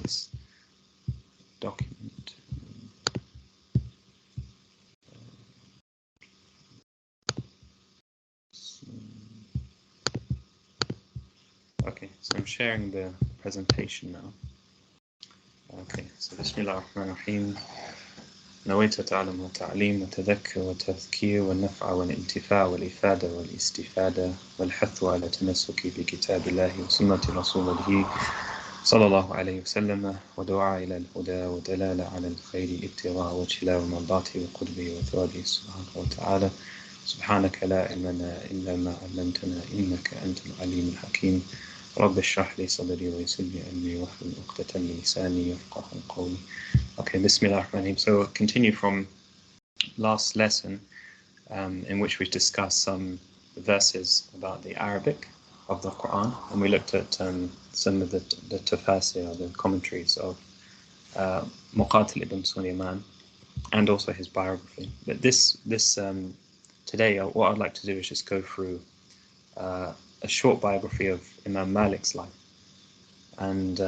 this document. Okay, so I'm sharing the presentation now. Okay, so Bismillah ar-Rahman ar-Rahim. نويت تعلم وتعليم وتذكر وتذكير والنفع والانتفاع والإفادة والاستفادة والحث على التمسك بكتاب الله وسنة رسوله صلى الله عليه وسلم ودعاء إلى الهدى ودلالة على الخير ابتغاء وجه ومرضاته وقربه وثوابه سبحانه وتعالى. سبحانك لا علم لنا إلا ما علمتنا إنك أنت العليم الحكيم. رب اشرح لي صدري ويسر لي أمري واحلل عقدة من لساني يفقهوا قولي. Okay, Bismillah ar-Rahman ar-Rahim. So we'll continue from last lesson in which we discussed some verses about the Arabic of the Quran, and we looked at some of the Tafsir, the commentaries of Muqatil ibn Sulaiman, and also his biography. But today, what I'd like to do is just go through a short biography of Imam Malik's life, and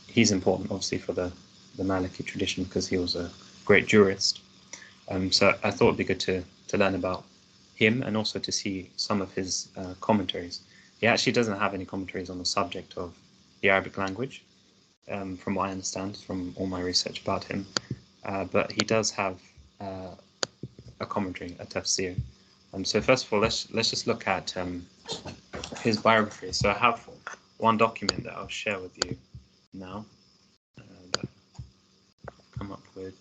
he's important, obviously, for the Maliki tradition because he was a great jurist. So I thought it'd be good to learn about him and also to see some of his commentaries. He actually doesn't have any commentaries on the subject of the Arabic language, from what I understand from all my research about him. But he does have a commentary, a tafsir. So first of all, let's just look at his biography. So I have one document that I'll share with you now. That I've come up with.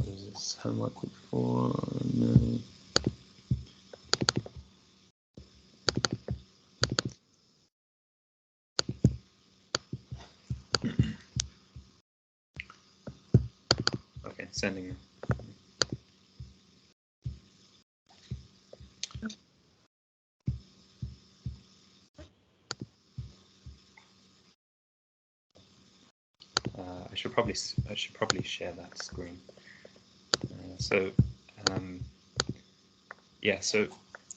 Does this homework before? No. Okay, sending it. I should probably share that screen. So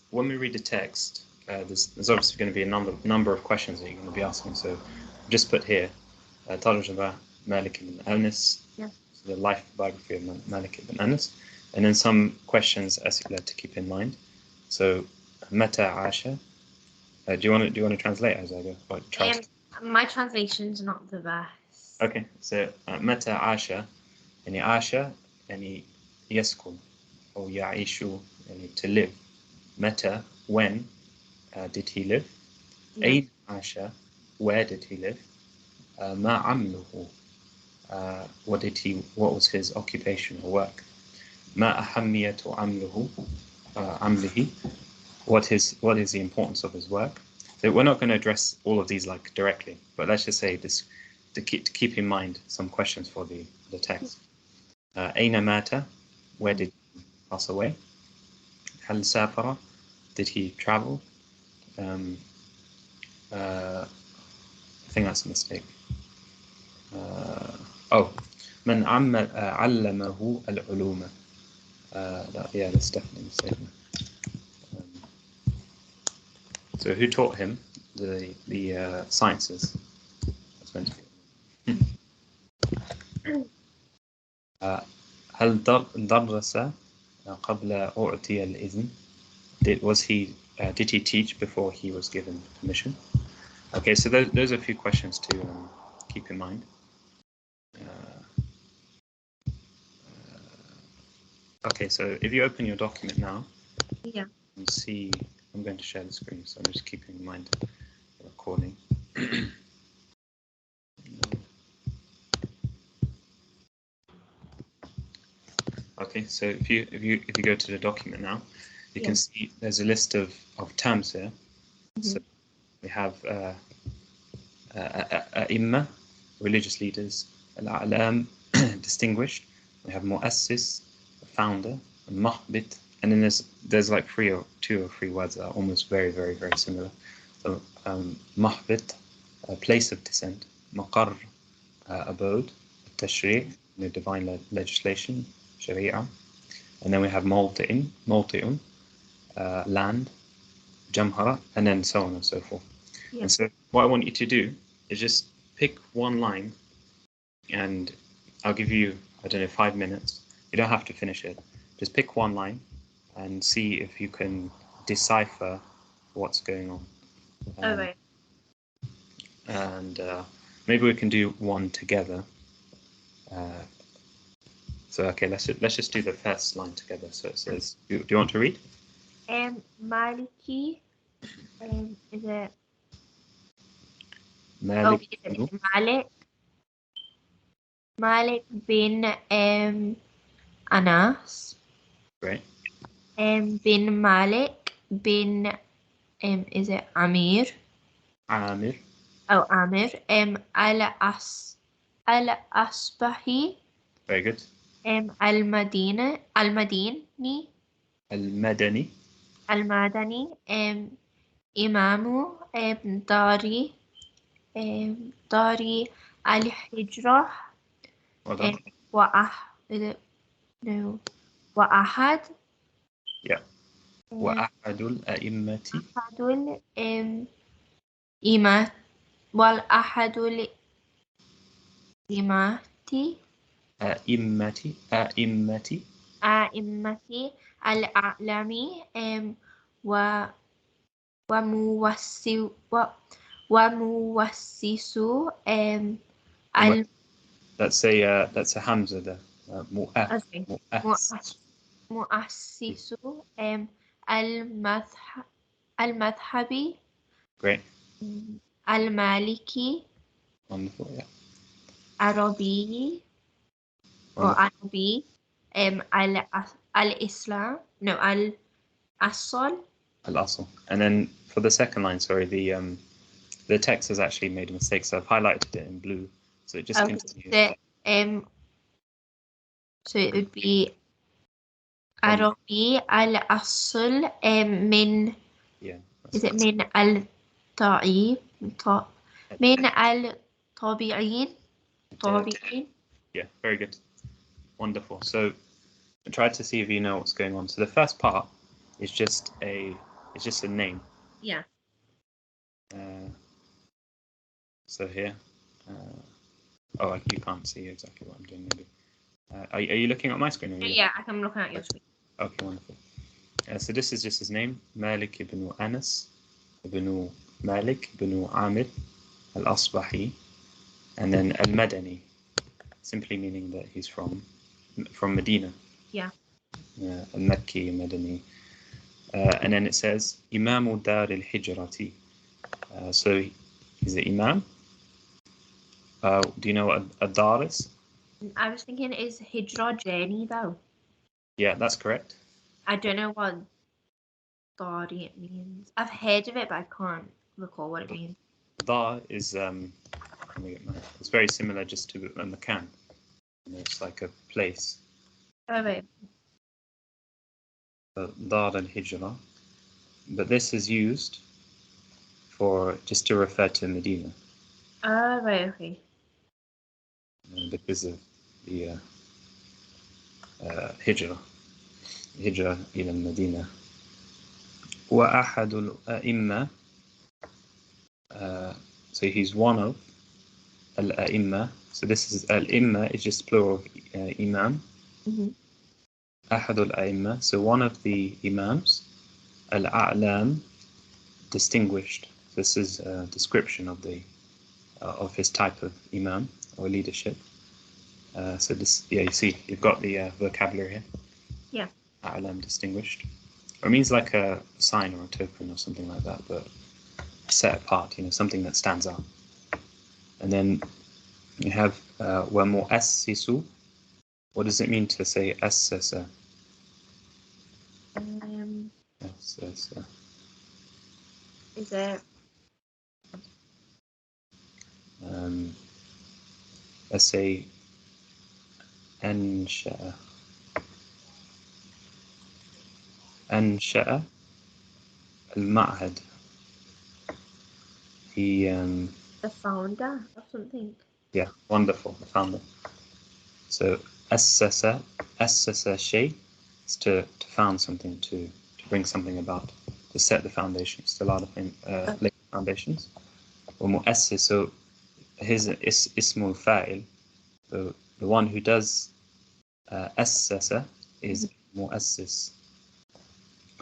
when we read the text, there's obviously going to be a number of questions that you're going to be asking. So just put here, Tarjama Malik ibn Anas, so the life biography of Malik ibn Anas, and then some questions to keep in mind. So Mata Asha. Do you want to translate as I go? My translation's not the best. Okay, so Mata Asha, yani Asha, yani yaskun, or Ya'ishu, yani to live. Mata, when did he live? Ayn Asha, where did he live? Ma amluhu, what was his occupation or work? Ma ahammiyatu amlihi, what is the importance of his work? So we're not going to address all of these directly, but let's just say this to keep in mind some questions for the text. Aina mata, where did he pass away? Hal safara, did he travel? I think that's a mistake. Man allamahu al-uluma. That's definitely a mistake. So who taught him the sciences? That's meant to be. هل درس قبل أعطي الإذن? Did he teach before he was given permission? Okay, so those are a few questions to keep in mind. Okay, so if you open your document now, you see, I'm going to share the screen, so I'm just keeping in mind the recording. Okay, so if you go to the document now, you can see there's a list of terms here. So we have Imma, religious leaders, Al-A'lam, distinguished. We have Mu'assis, founder, and Mahbit, and then there's two or three words that are almost very, very, very similar. So Mahbit, place of descent, Maqar, abode, Tashri', the divine legislation, Sharia, and then we have Multi'un, land, Jamhara, and then so on and so forth. Yeah. And so what I want you to do is just pick one line, and I'll give you, I don't know, 5 minutes. You don't have to finish it. Just pick one line and see if you can decipher what's going on. Okay. And maybe we can do one together. So okay, let's just do the first line together. So it says, do you want to read? Maliki. Is it? Malik. Oh, is it Malik? Malik bin Anas. Great. Bin Malik bin is it Amir? Amir. Oh, Amir. Al-Asbahi. Very good. Al-Madini. Al-Madani. Al-Madani. Imamu Dari. Dari Al-Hijrah. Well done. Is it? No. Wa'ahad. Yeah. Wa'ahadul a'immati. Ahadul imat. Ahadul imati. A'immati. A'immati al-a'lami wa muwassisu al That's a Hamza there. muassisu al-madhhabi Great. al-maliki Wonderful. Yeah. Arabi or Arabi al-Islam al-Asl. Al-Asl. And then for the second line, sorry, the text has actually made a mistake, so I've highlighted it in blue. So it just continues. So it would be Arabi al-Asl min. Yeah. Is it min al-Ta'ib? Min al-Tabi'in? Yeah, very good. Wonderful. So try to see if you know what's going on. So the first part is just a name. Yeah. So here, you can't see exactly what I'm doing. Maybe. Are you looking at my screen? Yeah, I'm looking at your screen. Okay, wonderful. So this is just his name, Malik ibn Anas ibn Malik ibn Amir al-Asbahi, and then al-Madani, simply meaning that he's from Medina. Yeah. Al-Makki, Madani. And then it says, Imam Dar al-Hijrati. So he's the Imam. Do you know what a dar is? I was thinking, is Hijra journey though? Yeah, that's correct. I don't know what Dari means. I've heard of it, but I can't recall what it means. Dar is it's very similar just to a makan. It's like a place. Oh, right. Dar al-Hijra. But this is used for just to refer to Medina. Oh, right, okay. Because of the Hijra إلى Medina. وأحد الأئمة. So he's one of al-a'imma. So this is al-imma is just plural of imam. أحد الأئمة. So one of the imams. Al-a'lam, distinguished. This is a description of of his type of imam or leadership. So this, you see, you've got the vocabulary here. Yeah. A'lam, distinguished. Or it means like a sign or a token or something like that, but set apart, something that stands out. And then you have wa mu'assisu. What does it mean to say assasa? Assasa. Is it? Let's say أنشأ المعهد. He The founder or something. Yeah, wonderful, the founder. So أسس شيء is to found something, to bring something about. set the foundations, to lay the foundations. ومؤسس, so his ismul fa'il, the one who does assasa is mu'assis.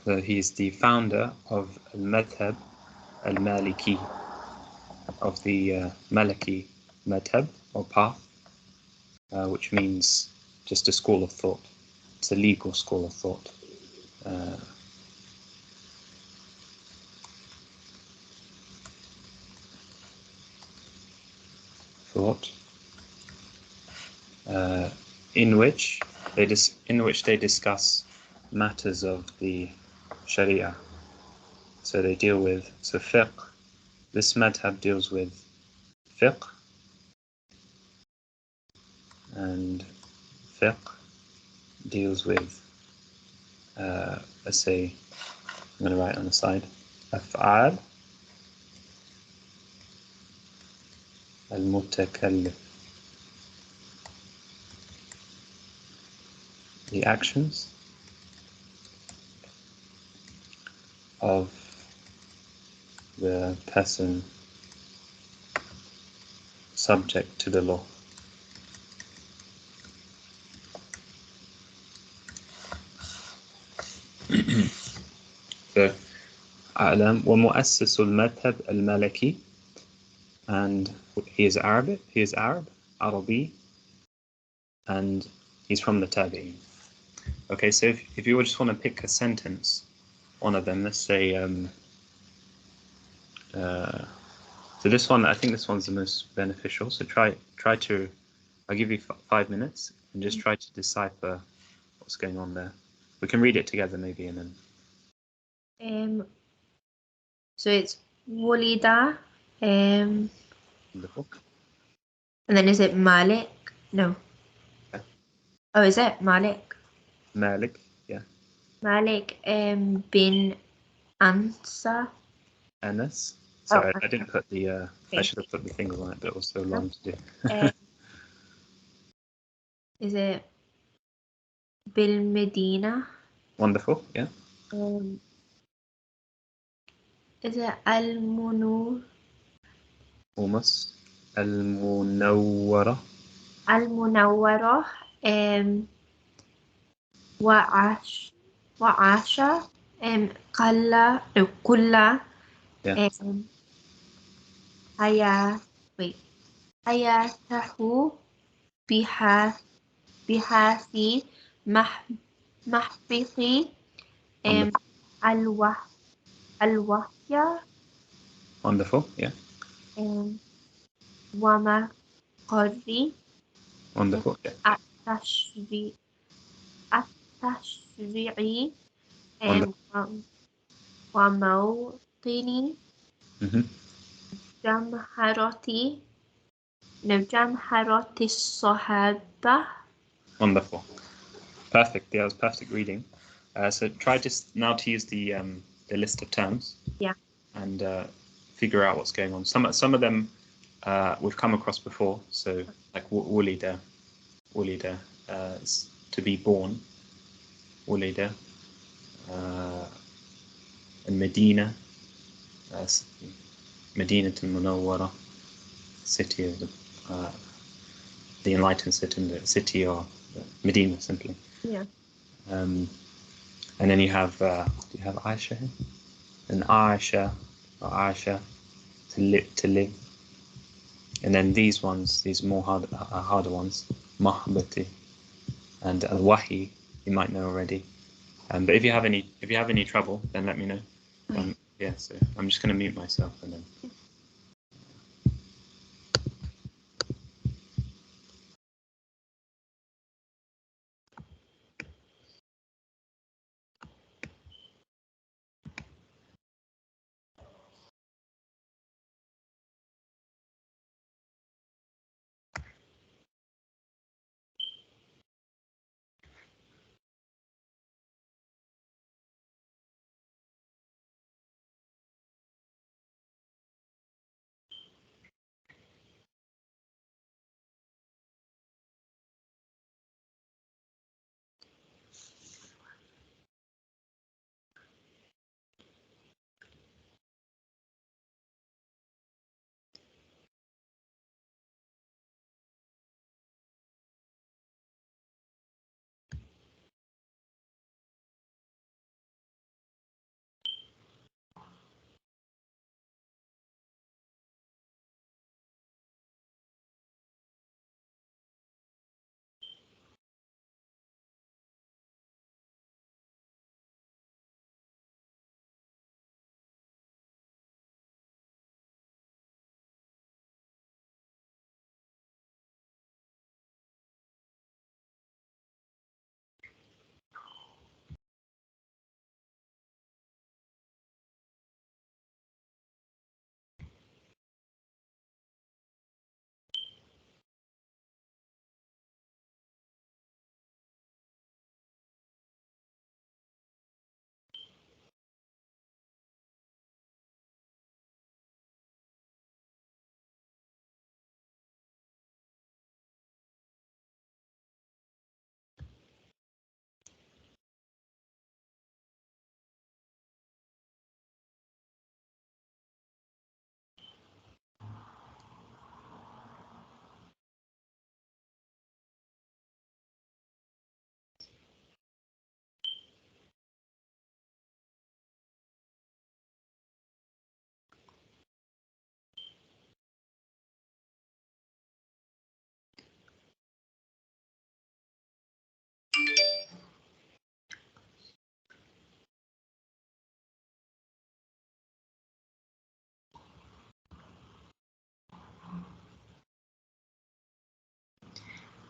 So he is the founder of al-madhab al-maliki, of the Maliki madhab or path, which means just a school of thought. It's a legal school of thought. In which they discuss matters of the Sharia. So they deal with fiqh. This madhab deals with fiqh, and fiqh deals with let's say, I'm going to write on the side, af'al al-mutakallif, the actions of the person subject to the law. So, أعلم ومؤسس المذهب المالكي, and he is Arab, Arabi, and he's from the Tabi'in. Okay, so if you just want to pick a sentence, one of them, let's say, so this one, I think this one's the most beneficial. So try to, I'll give you 5 minutes and just try to decipher what's going on there. We can read it together maybe, and then. So it's Walida, Wonderful. and then is it Malik? No. Okay. Oh, is it Malik? Malik, yeah. Malik bin Ansar. Anas. Sorry, Oh, I didn't put the. I okay. should have put the things on it, but it was so long to do. Is it Bil Medina? Wonderful, yeah. Is it Al Munur? Almost. Al-Munawwara. Al Munawwara. Wa'asha. Kalla. No, Kulla. Yeah. Hayatahu bihasi mahfiqi alwahya Wonderful, yeah. wama qadri Wonderful, yeah. at-tashri'i Wonderful. wa mawtini Mm-hmm. jamharati sahaba. Wonderful. Perfect. Yeah, that was perfect reading. So try just now to use the list of terms. Yeah. And figure out what's going on. Some of them we've come across before. So like wulida, to be born. Wulida. And Medina. Medina to Munawwara, city of the enlightened city, the city of Medina, simply. Yeah. And then you have do you have Aisha here? And Aisha to live. And then these more harder ones, Mahbati and Al-Wahi, you might know already. But if you have any trouble, then let me know. Yeah, so I'm just going to mute myself and then.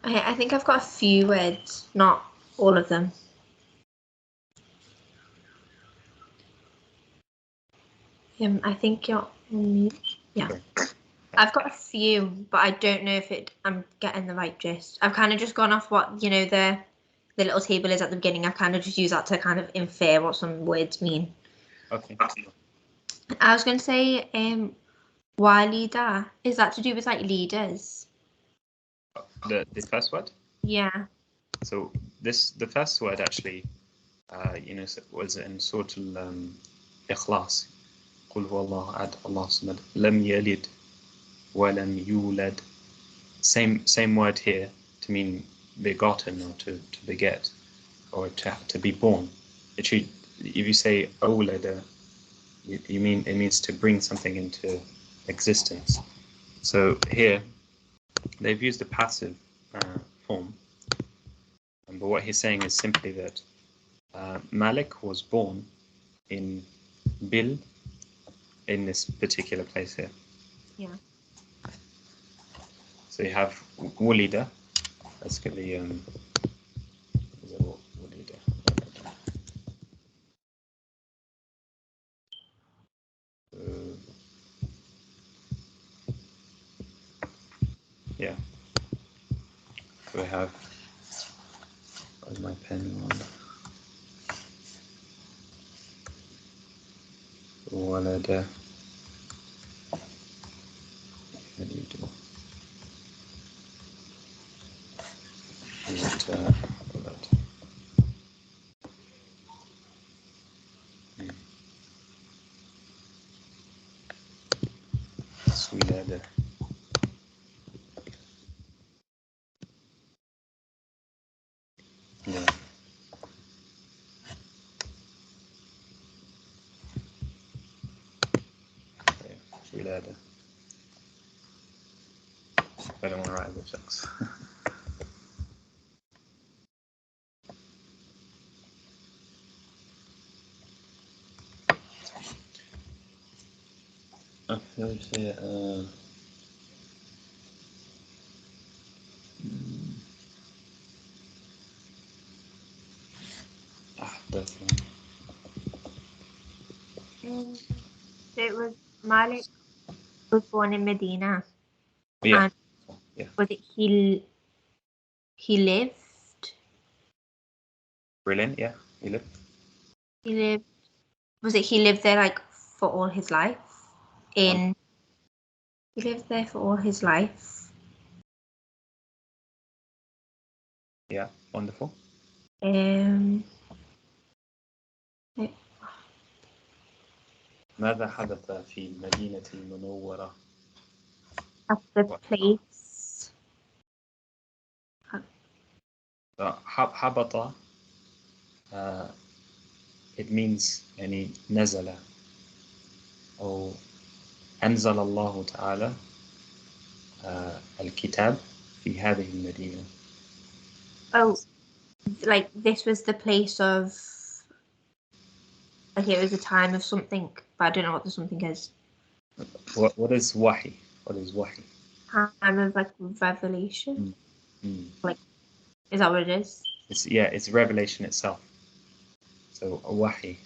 Okay, I think I've got a few words, not all of them. I think you're on mute. Yeah. Sorry. I've got a few, but I don't know if I'm getting the right gist. I've kind of just gone off what, the little table is at the beginning. I kind of just use that to kind of infer what some words mean. Okay. I was going to say, walida, is that to do with like leaders? The first word? Yeah. So the first word actually, was in Surah Al-Ikhlas. قل هو الله أحد الله الصمد لم يلد ولم يولد. Same word here to mean begotten or to beget or to be born. If you say أولد, it means to bring something into existence. So here they've used the passive form, but what he's saying is simply that Malik was born in Bil, in this particular place here. Yeah. So you have Wulida, that's going to be is it Wulida? Yeah. So we have, where's my pen on? Walada. How do you do? Is it, walad? It's Wilada. Yeah. Okay. Wilada. I don't want to write the checks. Okay, so that's So it was Malik was born in Medina. yeah. And Yeah. was it he lived? Brilliant, yeah. You look. He lived. Was it he lived there like for all his life? He lived there for all his life. Yeah, wonderful. ماذا حدث في المدينة المنورة؟ At the place. حبط it means يعني نزل أو أنزل الله تعالى الكتاب في هذه المدينة. Oh, like this was the place of. Like it was a time of something, but I don't know what the something is. What is wahi? What is wahi? Time of like revelation. Like, is that what it is? It's revelation itself. So wahi.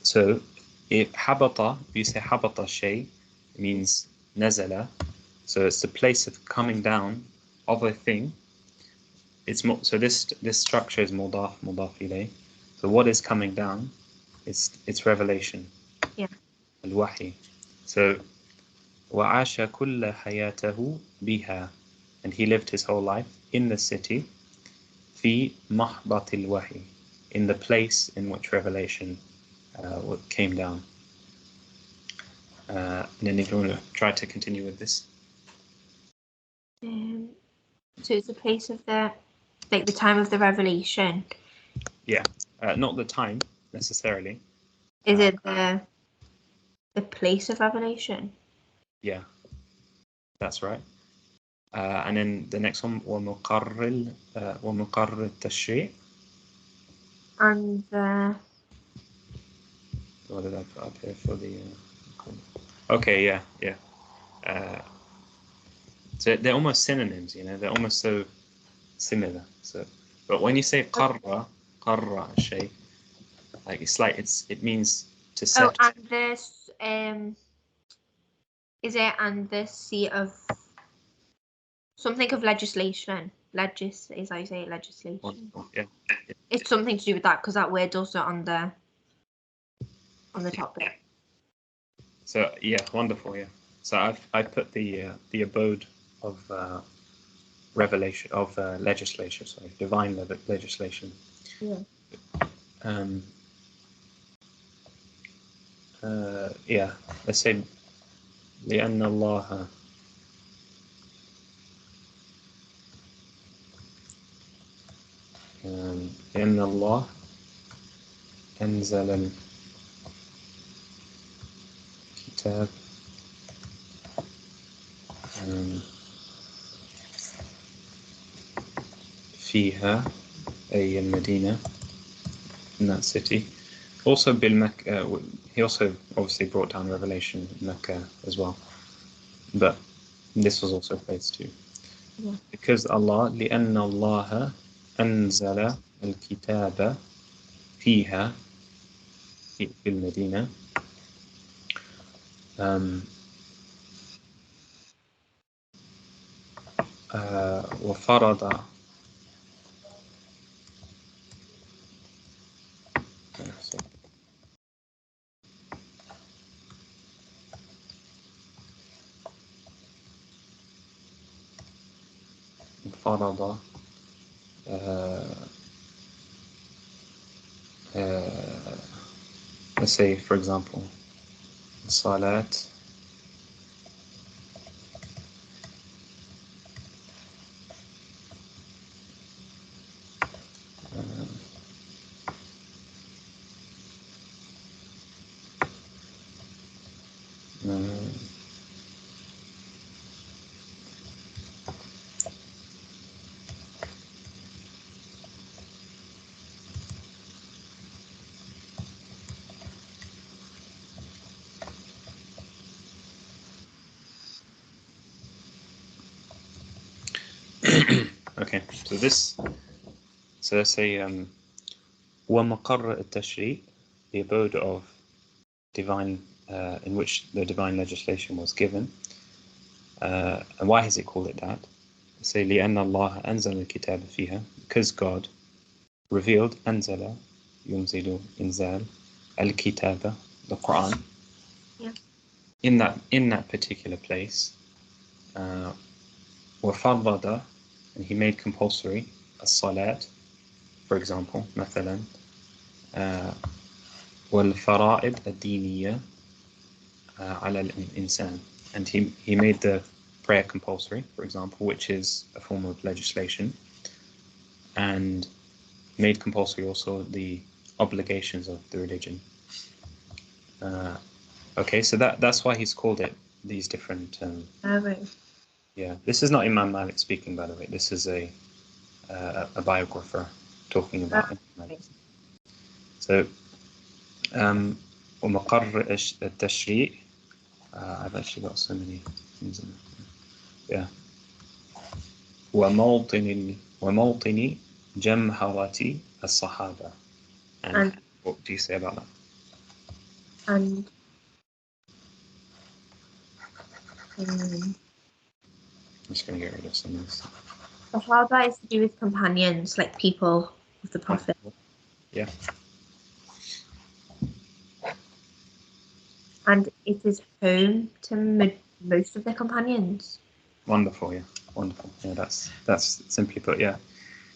So if habata, if you say habata shay, it means nazala. So it's the place of coming down of a thing. It's more, so this structure is mudaf ilayh. So what is coming down? It's revelation. Yeah. Al-wahi. So وعاش كل حياته بها, and he lived his whole life in the city في محبط الوحي, in the place in which revelation came down. And then if you want to try to continue with this. So it's the place of the time of the revelation. Yeah, not the time necessarily. Is it the place of revelation? Yeah, that's right. And then the next one, ومقر التشريع. And What did I put up here for the? Okay, yeah. So they're almost synonyms, you know, they're almost so similar. So, but when you say qarra shay, like it means to set. Oh, and this is it and the seat of something of legislation. Is how you say it, legislation. Wonderful. Yeah. It's something to do with that because that word's also on the top there. So yeah, wonderful. Yeah. So I put the abode of revelation of legislation. Sorry, divine legislation. Yeah. Yeah. Let's say لأن الله لأن الله أنزل الكتاب فيها أي المدينة, in that city. Also he also obviously brought down revelation in Mecca as well, but this was also placed too. Yeah. Because Allah لأن الله أنزل الكتاب فيها في المدينة وفرض فرض let's say for example الصلاة okay, so let's say ومقر التشريع, the abode of divine in which the divine legislation was given. And why has it called it that? Say لأن الله أنزل الكتاب فيها, because God revealed أنزل ينزل إنزال الكتاب, the Quran. Yeah. In that particular place. وفرض, and he made compulsory الصلاة, for example, مثلا والفرائض الدينية على الإنسان, and he made the prayer compulsory, for example, which is a form of legislation, and made compulsory also the obligations of the religion. Okay, so that's why he's called it these different. Right. Yeah, this is not Imam Malik speaking, by the way. This is a biographer talking about Imam Malik. So, ومقر التشريع. I've actually got so many things in there. Yeah. وموطن جمهرة الصحابة. And what do you say about that? And I'm just going to get rid of some of this. Sahaba is to do with companions, like people of the Prophet. Yeah. And it is home to most of their companions. Wonderful, yeah, wonderful. Yeah, that's simply put, yeah.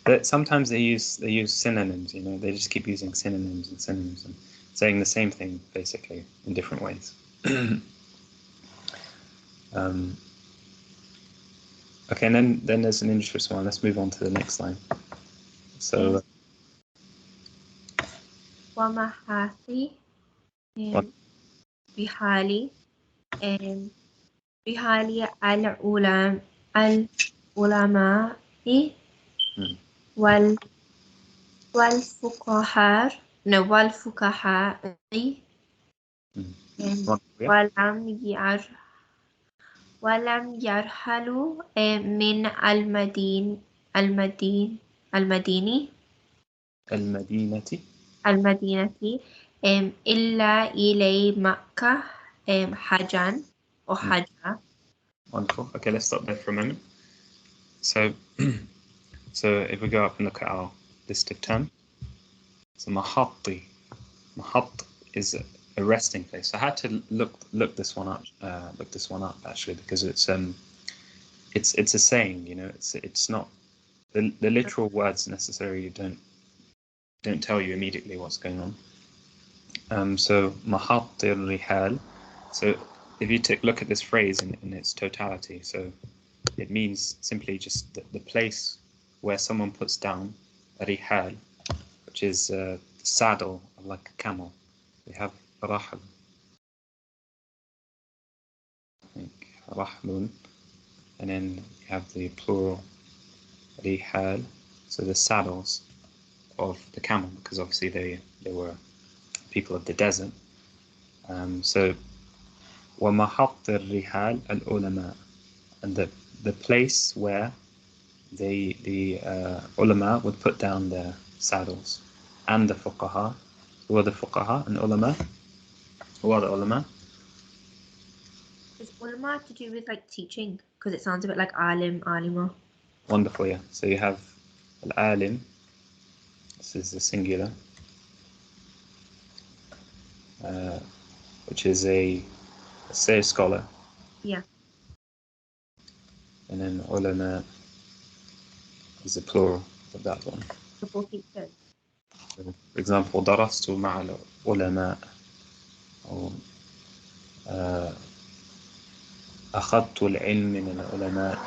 That sometimes they use synonyms, you know, they just keep using synonyms and saying the same thing basically in different ways. Okay, and then there's an interesting one. Let's move on to the next line. So ومحاثي بحالي العلماء والفقهاء ولم ولم يرحلوا من المدينة المدينة. المدينة إلا إلى مكة حجا أو Mm, حجا. wonderful. Okay, let's stop there for a moment. So, so if we go up and look at our list of terms, so mahatti. Mahat is a resting place. I had to look this one up. Look this one up actually because it's a saying. You know, it's not the literal words necessarily don't tell you immediately what's going on. So mahatir rihal. So if you look at this phrase in its totality, so it means simply just the place where someone puts down a rihal, which is the saddle of like a camel. We have rahl, I think rahlun, and then you have the plural rihal, so the saddles of the camel, because obviously they were people of the desert. So وَمَحَطِّ الرِّحَالِ الْعُلَمَاء, and the place where the ulama would put down their saddles, and the fuqaha. Who are the fuqaha and ulama? Who are the ulama? Is ulama to do with like teaching? Because it sounds a bit like alim, alima. Wonderful, yeah. So you have al-alim, this is the singular, which is a scholar. Yeah. And then ulama is the plural of that one. Football teachers. So, for example, darastu ma'a ulama, or أخذت العلم من العلماء.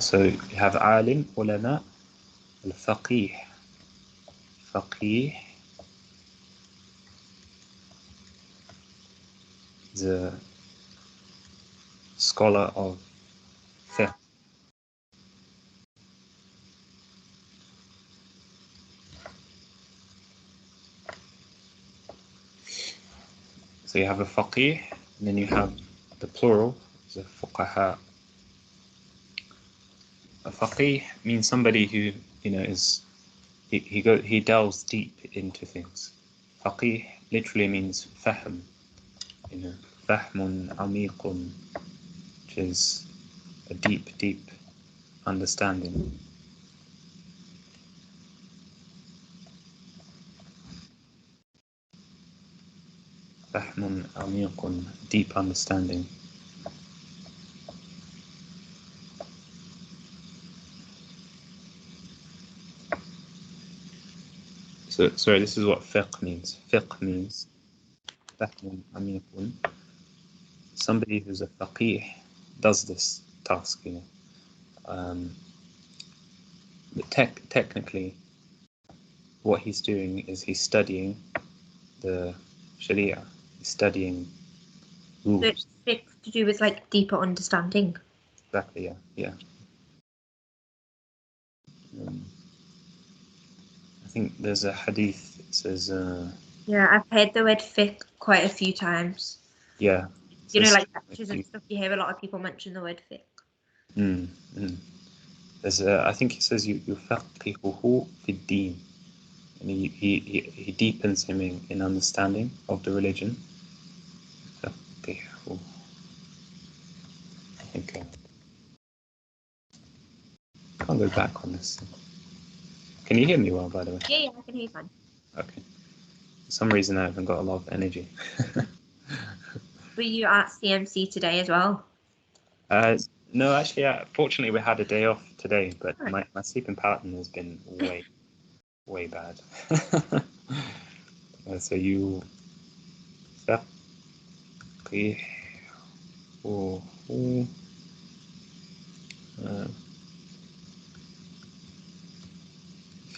So you have alim, ulama, al-faqih. Faqih is a scholar of fiqh. So you have a faqih, and then you have the plural, is a fuqaha. A faqih means somebody who, you know, is he delves deep into things. Faqih literally means fahm, you know, fahmun amiqun, which is a deep understanding. Fahmun amiqun, deep understanding. So, sorry, this is what fiqh means. Fiqh means fahmun amiqun. Somebody who's a faqih does this task, you know. But technically, what he's doing is he's studying the Sharia. He's studying So rules. it's fiqh to do with like deeper understanding. Exactly, yeah, yeah. I think there's a hadith that says, Yeah, I've heard the word fiqh quite a few times. yeah. You know, Says, like lectures and stuff. You hear a lot of people mention the word fiqh. There's I think it says يُفَقِّهُهُ فِي الدِّينِ, and he deepens him in understanding of the religion. يُفَقِّهُ. I think I can't go back on this. Can you hear me well, by the way? Yeah, I can hear you fine. Okay. For some reason, I haven't got a lot of energy. Were you at CMC today as well? No, actually, fortunately, we had a day off today, but Right. my sleeping pattern has been way bad. So you فقهه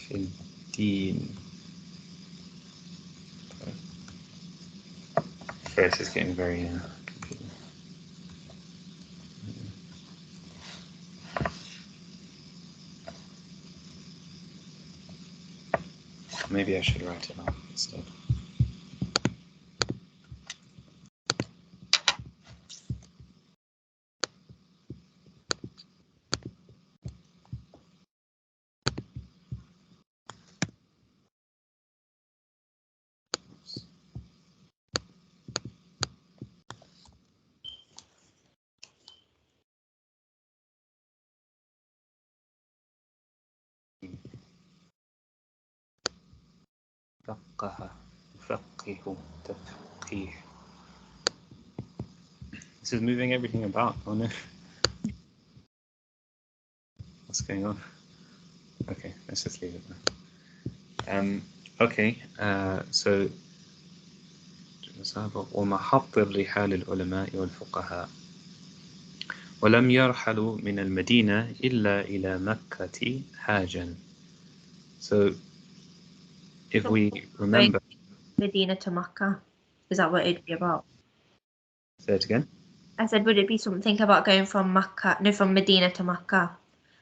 في الدين. First is getting very confusing. Maybe I should write it off instead. فقه فقه تفقيه. This is moving everything about. Oh no. What's going on? Okay, let's just leave it there. Okay, so ومحط الرحال العلماء والفقهاء ولم يرحلوا من المدينة إلا إلى مكة حاجا. So if we remember, Medina to Makkah, is that what it'd be about? say it again. I said, would it be something about going from Makkah? No, from Medina to Makkah.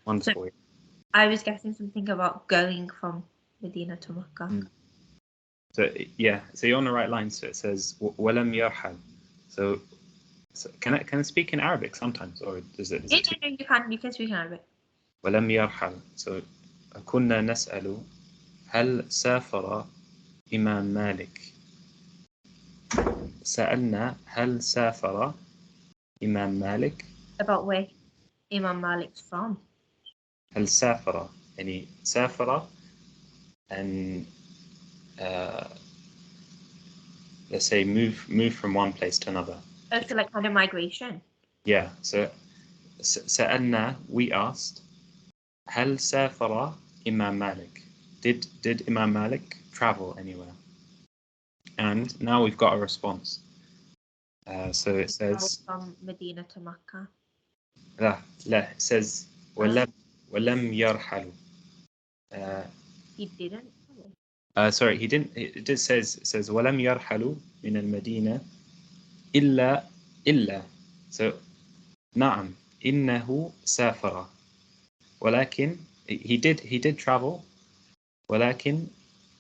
Wonderful. So I was guessing something about going from Medina to Makkah. So yeah, so you're on the right line. So it says ولم يرحل. So can I speak in Arabic sometimes, or is it? No, you can speak in Arabic. ولم يرحل. So كنا نسأل هل سافر إمام مالك. سألنا هل سافر إمام مالك. About where Imam Malik's from. هل سافر يعني سافر and let's say move from one place to another. Oh, so like kind of migration. Yeah, so سألنا, we asked, هل سافر إمام مالك. Did Imam Malik travel anywhere? And now we've got a response. So it says from Medina to Makkah. لا, it says ولم يرحل. He didn't. Sorry, he didn't. It just says ولم يرحلوا من المدينة إلا. So نعم إنه سافر. ولكن he did travel. ولكن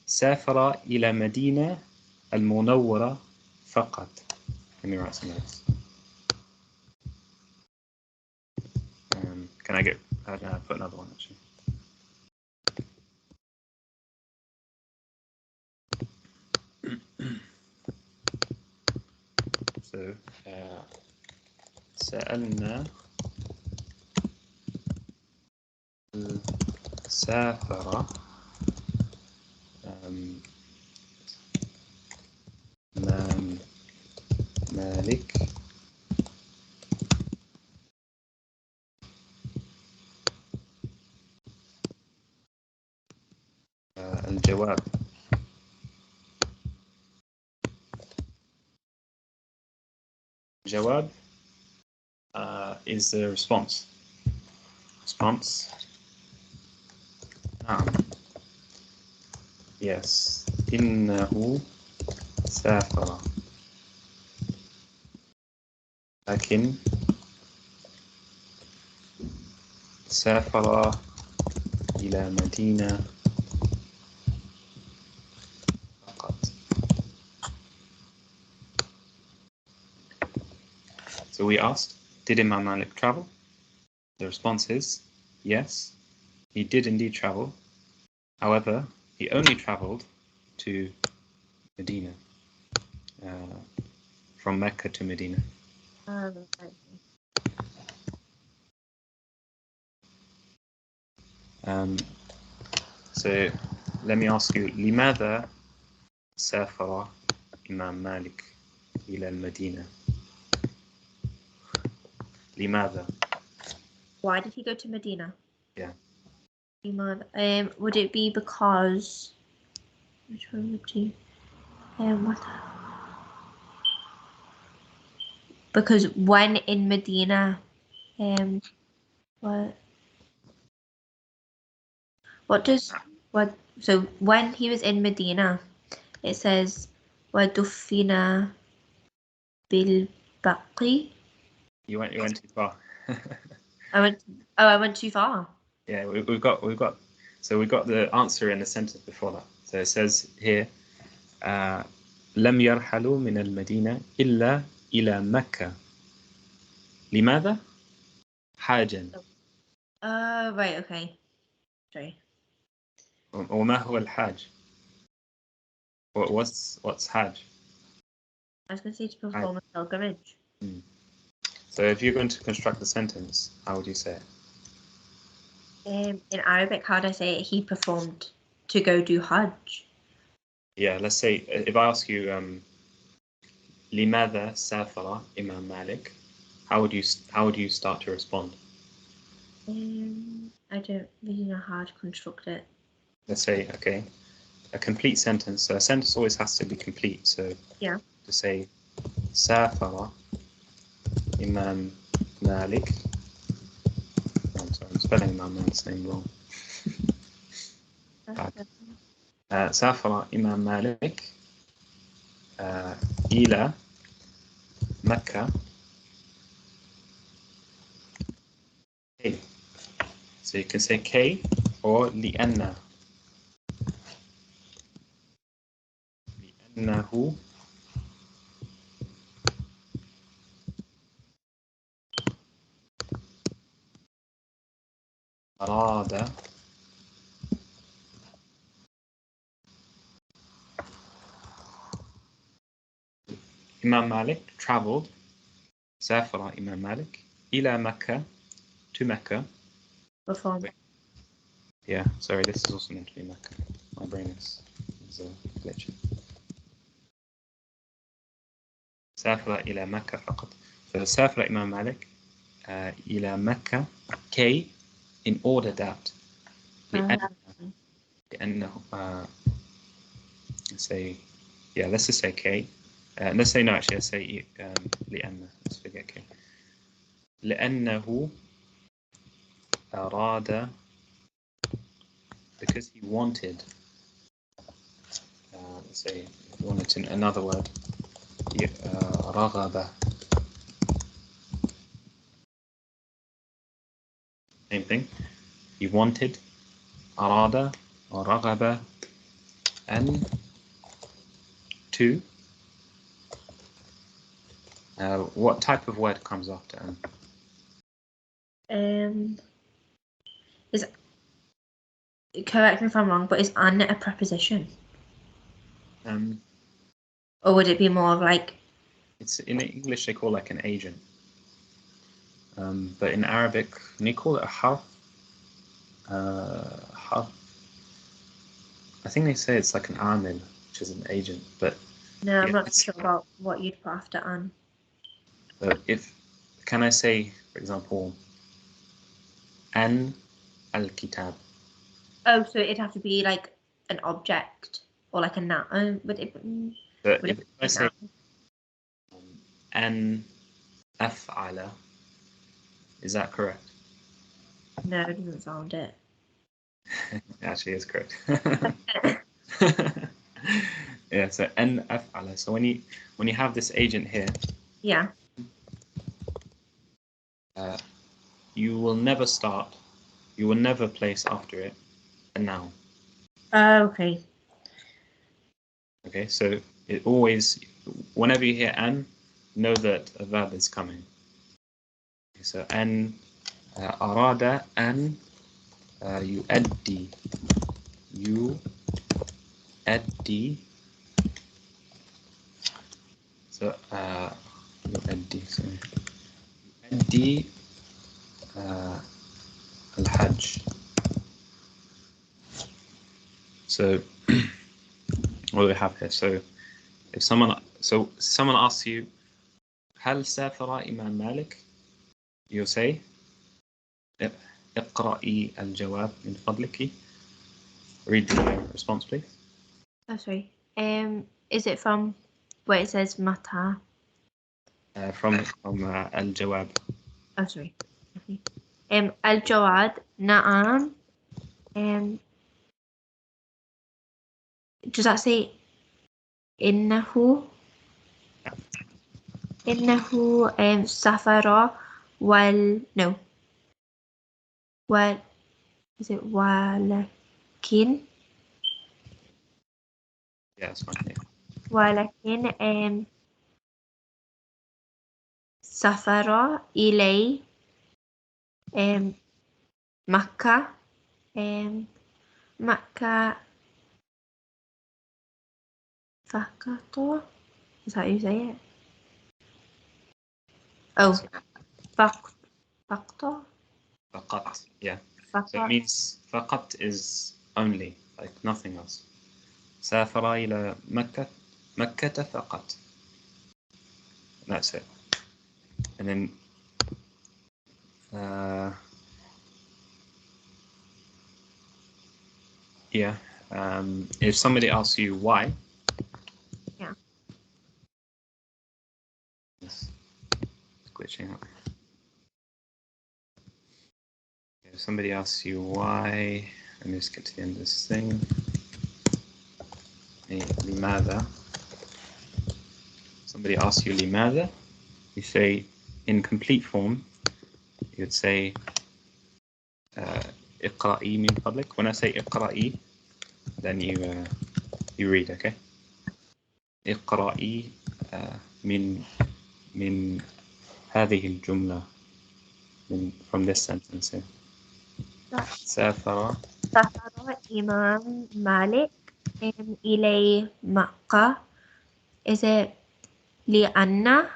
سافر إلى مدينة المنورة فقط. Let me write some notes. Can I get put another one actually? So سألنا سافر إمام مالك الجواب is the response. نعم. Yes. إنه سافر. لكن سافر إلى مدينة فقط. So we asked, did Imam Malik travel? The response is yes, he did indeed travel. However, he only traveled to Medina, from Mecca to Medina. So let me ask you, لماذا سافر إمام مالك إلى المدينة? لماذا? Why did he go to Medina? Yeah. Would it be because? Which one would you? What? Because when in Medina, so when he was in Medina, it says وَدُفِّنَ بِالْبَقِي. You went too far. I went too far. Yeah, we've got the answer in the sentence before that. So it says here لم يرحلوا من المدينة إلا إلى مكة. لماذا؟ حاجا. Right, okay. Sorry. وما هو الحاج? What's Hajj? I was going to say to perform a pilgrimage. So if you're going to construct the sentence, how would you say it? In Arabic, how do I say it? He performed to go do Hajj. Yeah, let's say if I ask you لماذا سافر Imam Malik, how would you start to respond? I don't really know how to construct it. Let's say, okay, a complete sentence. So a sentence always has to be complete. So Yeah. to say سافر Imam Malik. I'm sorry, I'm spelling Imam Malik's name wrong. سافر إمام مالك إلى مكة. K. So you can say K or لأنه أراد Imam Malik traveled. سافر Imam Malik إلى مكة, to Mecca. Before. Yeah, sorry, this is also meant to be Mecca. My brain is glitching. سافر إلى مكة فقط. فسافر Imam Malik إلى مكة K, in order that لأنه say, yeah, let's just say K. Let's say no, actually, let's say لأنه. Let's forget K. لأنه أراد, because he wanted. Let's say if you wanted another word. رغب. Same thing. He wanted. أراد or رغب أن, to. What type of word comes after an? Is, correct me if I'm wrong, but is an a preposition? Or would it be more of like? It's in English they call like an agent. But in Arabic, when you call it a harf, I think they say it's like an amil, which is an agent. But no, I'm not sure about what you'd put after an. Can I say, for example, an al-kitab? Oh, so it'd have to be like an object or like a noun. If I say an af'ala, is that correct? No, it doesn't sound it. Actually, it's correct. Yeah, so an af'ala. So when you have this agent here, yeah, you will never place after it a noun. Okay. Okay, so it always, whenever you hear an, know that a verb is coming. Okay, so an arada an يؤدي so يؤدي الحج. So what do we have here? So if someone asks you هل سافر إمام مالك, you say اقرأي الجواب من فضلك. Read the response, please. Oh, sorry. Is it from where it says mata? From الجواب. Oh, sorry. الجواد نعم. Does that say إنه سافر no is it ولكن Yeah, it's fine. Yeah. ولكن سافر إلي مكة مكة فقط. Is that how you say it? Oh, فقط. Yeah. فقط. So it means فقط is only, like nothing else. سافر إلى مكة فقط. That's it. And then yeah, if somebody asks you why, Yeah. it's glitching out. If somebody asks you why, let me just get to the end of this thing. لماذا? Somebody asks you لماذا, you say in complete form, you'd say اقرأي من فضلك. When I say اقرأي, then you read, okay? اقرأي من هذه الجملة, from this sentence here. سافر Imam Malik إلى مكة. Is it لأن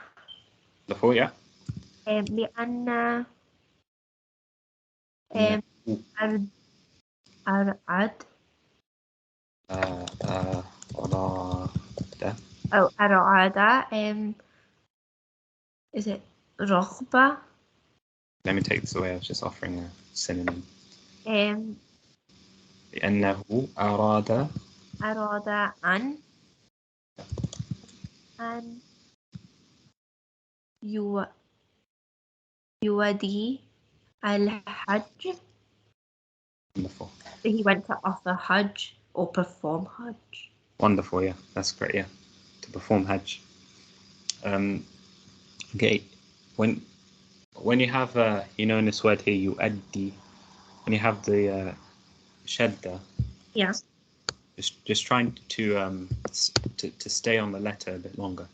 before, yeah. لأن أرعد أو أرعد is it رغبة? Let me take this away. I was just offering a synonym. لأنه أراد أن يودي الحج. Wonderful. He went to offer Hajj or perform Hajj. Wonderful, yeah. That's great, yeah. To perform Hajj. Okay. When you have, in this word here, yu'addi, when you have the shadda, Yeah. just trying to stay on the letter a bit longer.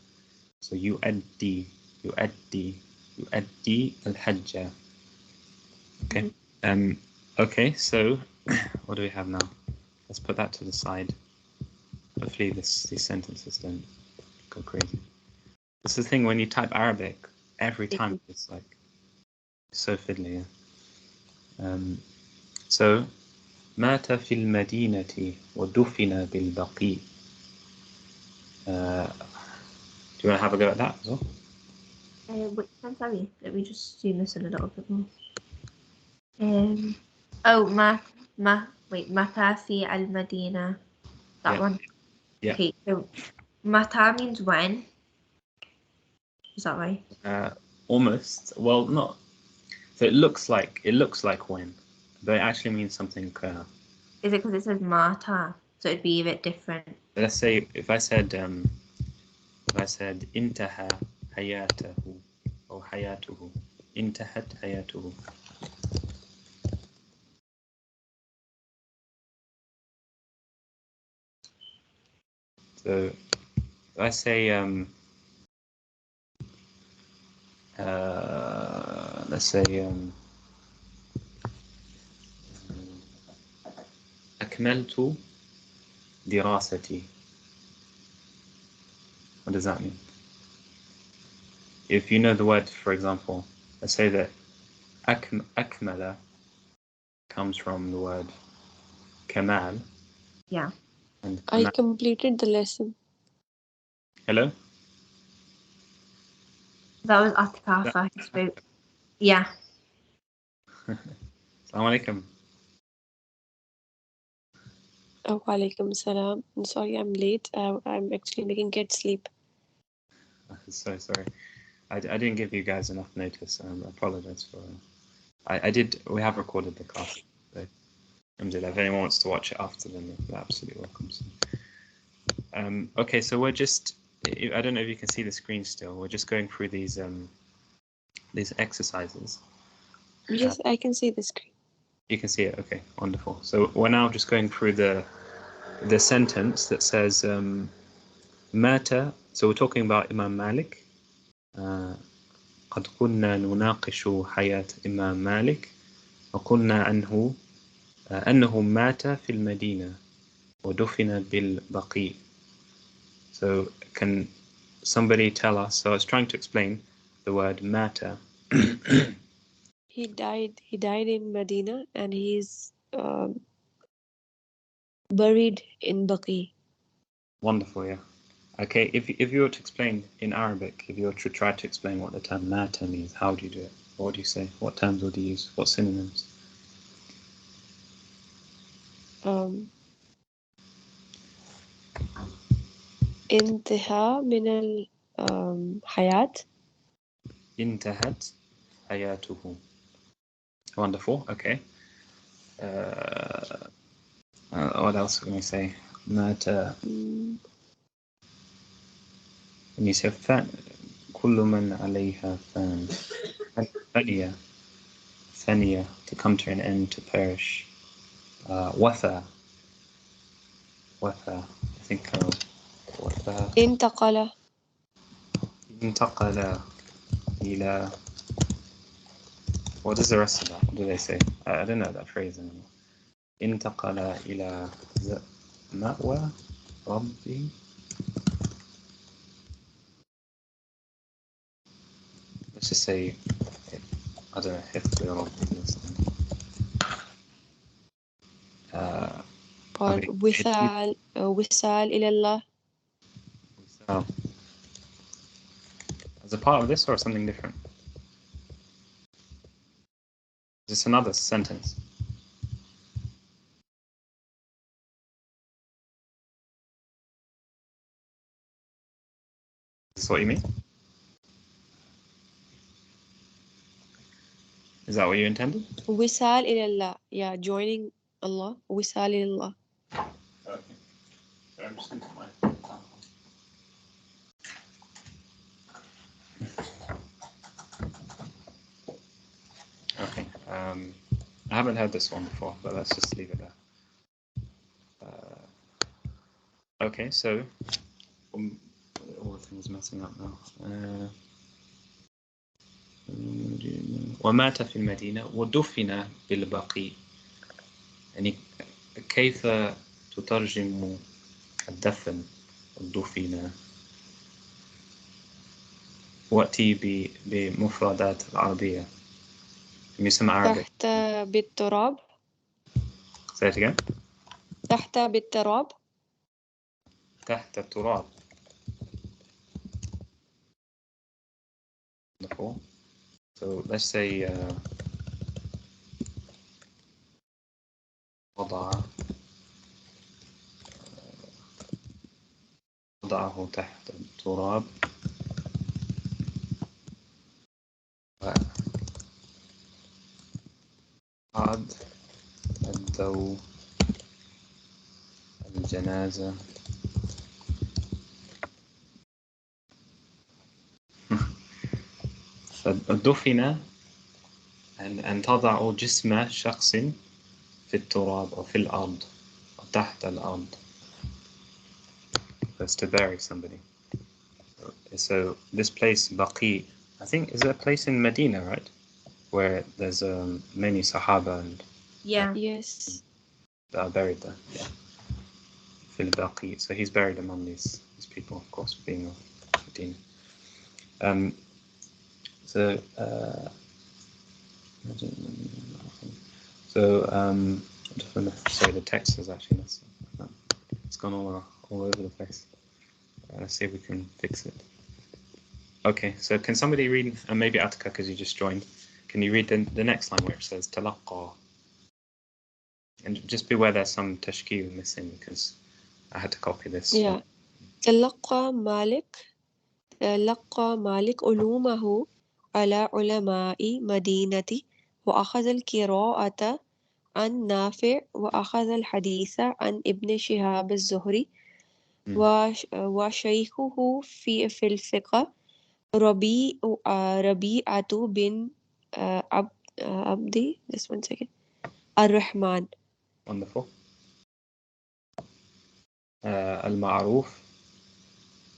So yu'addi al-hajja. Okay. Mm-hmm. Okay, so what do we have now? Let's put that to the side. Hopefully these sentences don't go crazy. This is the thing, when you type Arabic, every time it's like so fiddly. Yeah? So مات في المدينة ودفن بالبقيع. Do you want to have a go at that as well? Which one, sorry? Let me just zoom this in a little bit more. Mata fi al Madina. That one. Yeah. Okay, so mata means when. Is that right? Almost. Well, not. So it looks like when, but it actually means something. Is it because it says mata, so it'd be a bit different? Let's say if I said انتهى حياته أو حياته, انتهت حياته. So if I say let's say أكملت دراستي. What does that mean? If you know the word, for example, let's say that أكمل comes from the word kamal. Yeah. And I completed the lesson. Hello? That was Atikafa who spoke. Yeah. Assalamu alaikum. Oh, walaikum salam. I'm sorry I'm late. I'm actually making kids sleep. So sorry. I didn't give you guys enough notice. I apologize for we have recorded the class. So, if anyone wants to watch it after, then you're absolutely welcome. So, okay, so we're just, I don't know if you can see the screen still. We're just going through these exercises. Yes, I can see the screen. You can see it. Okay, wonderful. So we're now just going through the sentence that says mata. So we're talking about Imam Malik. قد كنا نناقش حياة إمام مالك وقلنا أنه مات في المدينة ودفن بالبقيع. So can somebody tell us? So I was trying to explain the word mata. He died in Medina and he's buried in Baqi. Wonderful, yeah. Okay, if you were to explain in Arabic, if you were to try to explain what the term mata means, how do you do it? What do you say? What terms would you use? What synonyms? انتهى من الحياة. انتهت حياته. Wonderful, okay. What else can we say? مات. When you say fan, كل من عليها فان. ثانية. ثانية, to come to an end, to perish. وفى. وفى. I think وفى. انتقل. انتقل إلى. What is the rest of that? What do they say? I don't know that phrase anymore. انتقل إلى مأوى ربي. Let's just say, I don't know, حفظ ربي. وصال إلى الله. As a part of this or something different? Is this another sentence? Is this what you mean? Is that what you intended? وصال إلى الله. Yeah, joining Allah. وصال إلى الله. Okay. So I'm just going to put my Okay. I haven't heard this one before, but let's just leave it there. Okay, so all the things messing up now. ومات في المدينة ودفن بالبقيع. يعني كيف تترجم الدفن الدفن؟ وأتي بمفردات العربية. يسمى Arabic. تحت بالتراب. Say it again. تحت بالتراب. تحت التراب. Wonderful. So let's say وضعه تحت التراب وقعد الضوء الجنازة. فدفن أن تضع جسم شخص في التراب أو في الأرض أو تحت الأرض. That's to bury somebody. So this place, Baqi, I think is a place in Medina, right? Where there's many Sahaba and Yes. that are buried there. Yeah. Fil Baqi. So he's buried among these people, of course, being of Medina. Sorry, the text is actually it's gone all over the place. Let's see if we can fix it. Okay, so can somebody read, and maybe Atika, because you just joined, can you read the next line where it says talaqqa? And just beware there's some tashkil missing because I had to copy this. Yeah. تلقى مالك علومه على علماء مدينة وأخذ القراءة عن نافع وأخذ الحديث عن ابن شهاب الزهري وشيخه في الفقه ربيعة بن عبدي just one second الرحمن. Wonderful. المعروف.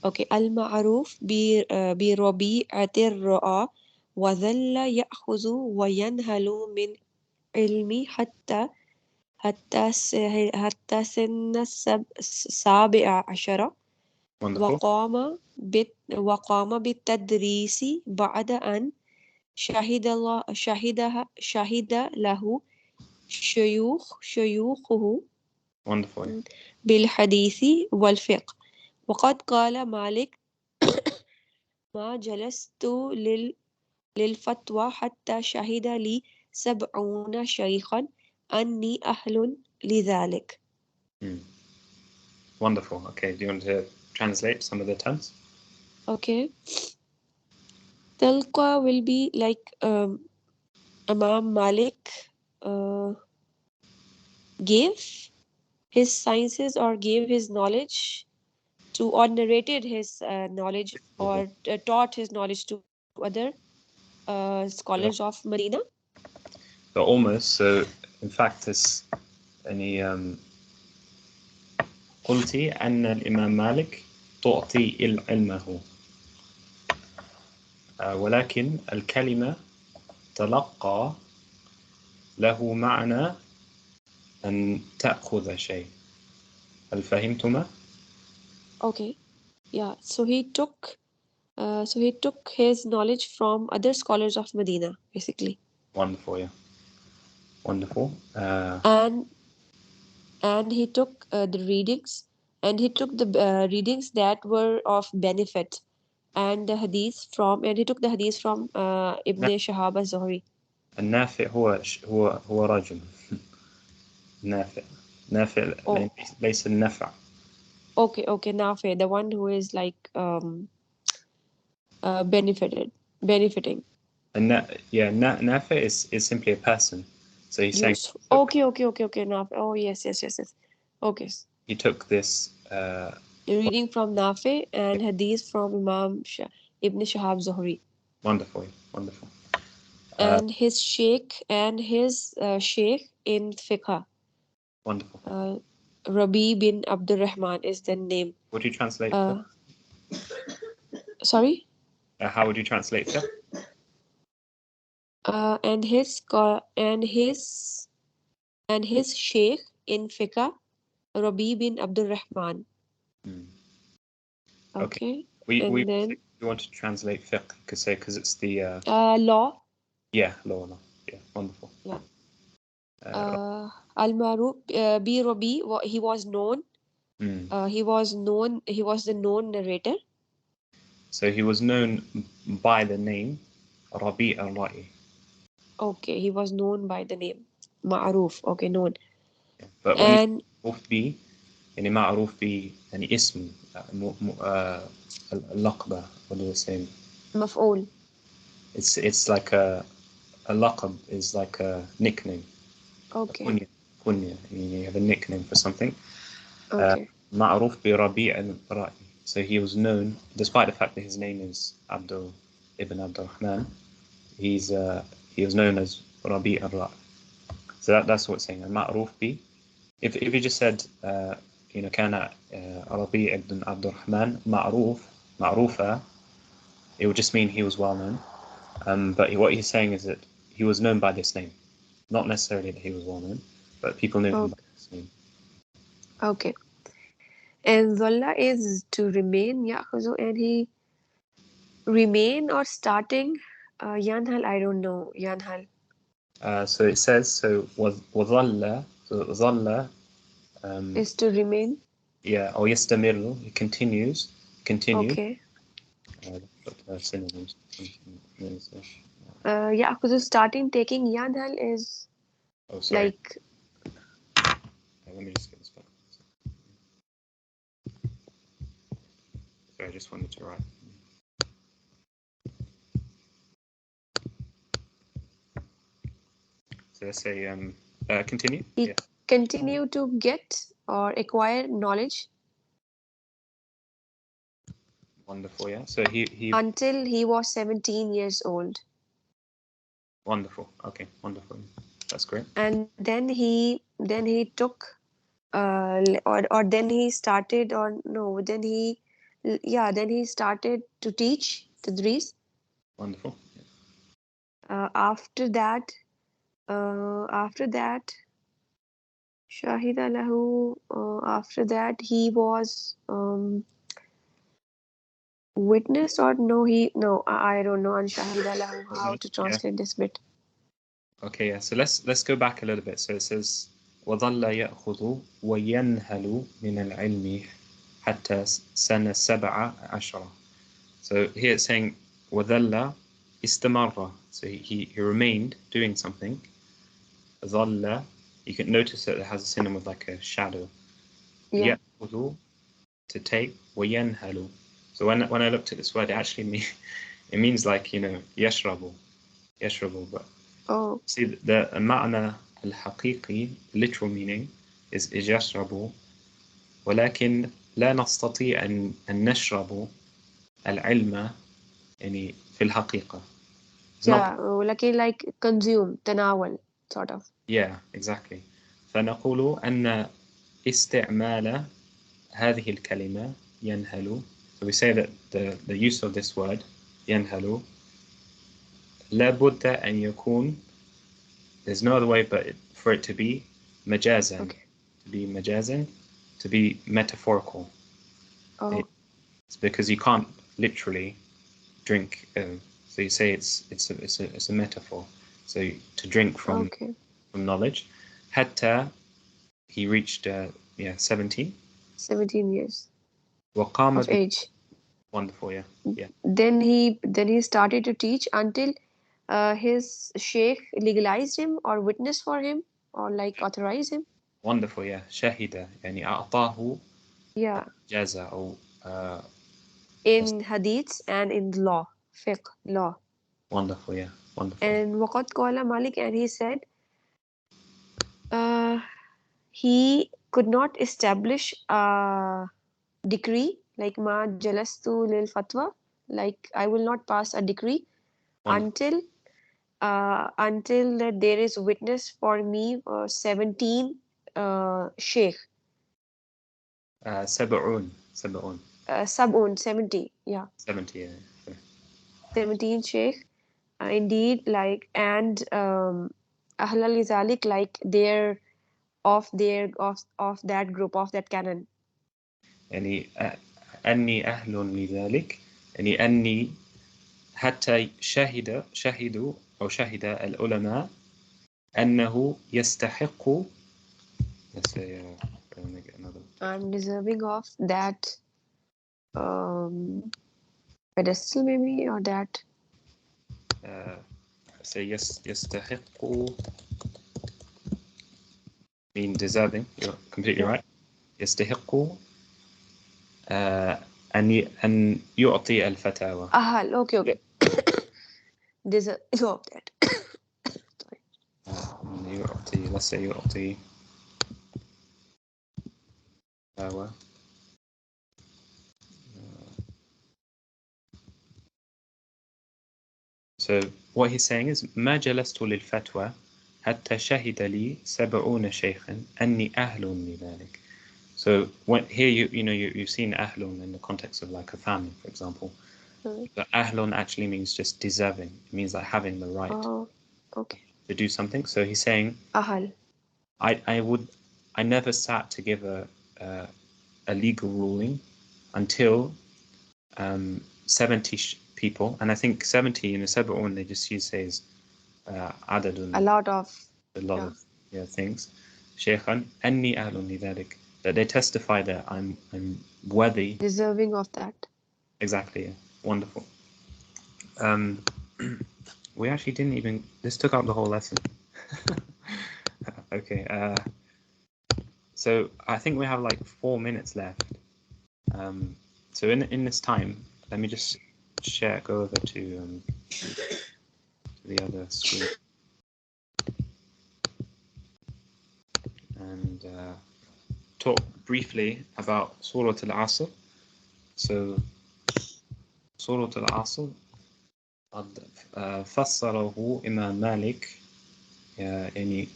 Okay, المعروف بربيعة الرؤى وظل يأخذ وينهل من علمي حتى سن السابع عشر. Wonderful. وقام بالتدريس بعد أن شهد له شيوخه Wonderful. بالحديث والفقه. وقد قال مالك ما جلست للفتوى حتى شهد لي 70 شيخا أني أهل لذلك. Wonderful. Okay, do you want to translate some of the terms? Okay. Talqa will be like Imam Malik gave his sciences or gave his knowledge to, or narrated his knowledge or taught his knowledge to other scholars of Medina. So almost. So in fact, this any قلت أن الإمام مالك تعطي علمه ولكن الكلمة تلقى له معنى أن تأخذ شيء. هل فهمتما؟ Okay. Yeah. So he took his knowledge from other scholars of Medina, basically. Wonderful, yeah. Wonderful. And he took the readings, and he took the readings that were of benefit, and the hadith from, and he took the hadith from Ibn Shahab az-Zuhri. النافع هو رجل. نافع Oh. ليس النفع. Okay, Nafi, the one who is like benefiting. Nafi is simply a person. So he's saying. Okay, Nafi. Oh, yes. Okay. He took this. Reading from Nafi and hadith from Ibn Shahab Zuhri. Wonderful. And his sheikh in fiqh. Wonderful. Rabi bin Abdul Rahman is the name. Would you translate? Sorry? How would you translate that? And his sheikh in fiqh, Rabi bin Abdul Rahman. Okay. And then you want to translate fiqh because it's the law. Yeah, law. Yeah, wonderful. Yeah. Al-Maruf bi Rabi, he was known. He was the known narrator. So he was known by the name Rabi al-Ra'i. Okay, he was known by the name Ma'ruf. Okay, known. Yeah. But when معروف به يعني معروف به يعني اسم اللقب, what do you say? مفعول. It's like a laqab is like a nickname. Okay. Kunya. You have a nickname for something. Okay. معروف بربيع الرأي. So he was known, despite the fact that his name is Abdul ibn Abdul Rahman, he was known as Rabi' al-Ra'i. So that's what it's saying. المعروف به. If you just said كان ربيع ibn Abdul Rahman معروفا, it would just mean he was well known. But what he's saying is that he was known by this name, not necessarily that he was well known, but people knew him by this name. Okay. And Zalla is to remain, Ya'khuzu, and he remain or starting. Yanhal, I don't know. Yanhal. So it says, so وظل, so ظل is to remain. Yeah, or يستمر, it continues. Okay. Synonyms. Yeah, because starting taking Yanhal is like. Let me just get this back. Sorry, I just wanted to write. So let's say continue. He continue to get or acquire knowledge. Wonderful, yeah. So he until he was 17 years old. Wonderful. Okay, wonderful. That's great. And then he took or then he started then he started to teach tadris. Wonderful. After that Shahida lahu, after that he was witness, or I don't know on Shahida lahu how to translate this bit. Okay, yeah. So let's go back a little bit. So it says وظل يأخذ وينهل من العلم حتى سنة 17. So here it's saying وظل استمر. So he remained doing something. ظل, you can notice that it has a synonym with like a shadow. Yeah. يأخذ, to take, وينهل. So when I looked at this word, it actually it means like, you know, يشرب, but Oh. see the معنى الحقيقي, literal meaning is يشرب, ولكن لا نستطيع أن نشرب العلم يعني في الحقيقة. It's Yeah. not, like consume, تناول, sort of. yeah, exactly. فنقول أن استعمال هذه الكلمة ينهل. So we say that the use of this word ينهل لابد أن يكون, there's no other way but for it to be مجازا. Okay. To be مجازا, to be metaphorical. Oh. It's because you can't literally drink. So you say it's a metaphor. So to drink from Okay. knowledge. حتى he reached 17. 17 years وقام of age. Wonderful, yeah. Then he started to teach until his sheikh legalized him or witnessed for him or like authorized him. Wonderful, yeah. شهد يعني أعطاه Yeah. جازة أو In hadiths and in law, fiqh, law. wonderful, yeah. Wonderful. And وقد قال Malik, and he said he could not establish a decree like ma jalastu lil fatwa, like I will not pass a decree Wonderful. until that there is witness for me 17 sheikh. سبعون. Sab'un, 70, yeah. 70, yeah. Sure. 17 sheikh, indeed, like, and ahlal izalik, like they're of that group, of that canon. يعني أني أهل لذلك، يعني أني حتى شهدوا أو شهد العلماء أنه يستحق. Let's say, make another. I'm deserving of that pedestal, maybe, or that. Say يستحق mean deserving. You're completely Yeah. right. يستحق أن يعطي الفتاوى. Ahal, okay. Deserve of that. Sorry. يعطي, let's say يعطي فتاوى. So what he's saying is ما جلست للفتوى حتى شهد لي 70 شيخا أني أهل لذلك. So when, here you've seen ahlun in the context of like a family, for example. But ahlun actually means just deserving. It means like having the right to do something. So he's saying Ahal. I never sat to give a legal ruling until 70 people, and I think 70 in a sab'un they just use says adadun, A lot of things. Shaykhan anni ahlun lidhalik, that they testify that I'm worthy, deserving of that. Exactly, yeah. Wonderful. We actually didn't even, this took out the whole lesson. Okay, so I think we have like 4 minutes left. So in this time, let me just go over to the other screen and talk briefly about Surah Al-Asr. So Surah Al-Asr قد فسره إمام مالك، يعني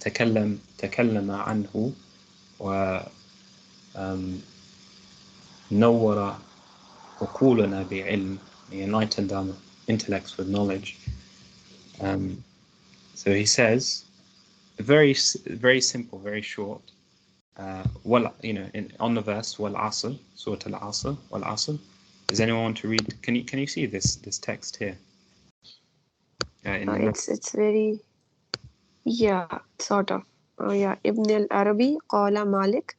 تكلم عنه ونور عقولنا بعلم. He enlightened our intellects with knowledge. So he says, very simple, very short. On the verse, wal asr, Surah Al-Asr, wal asr. Does anyone want to read? Can you see this text here? It's very, sort of. Ibn al-Arabi قال مالك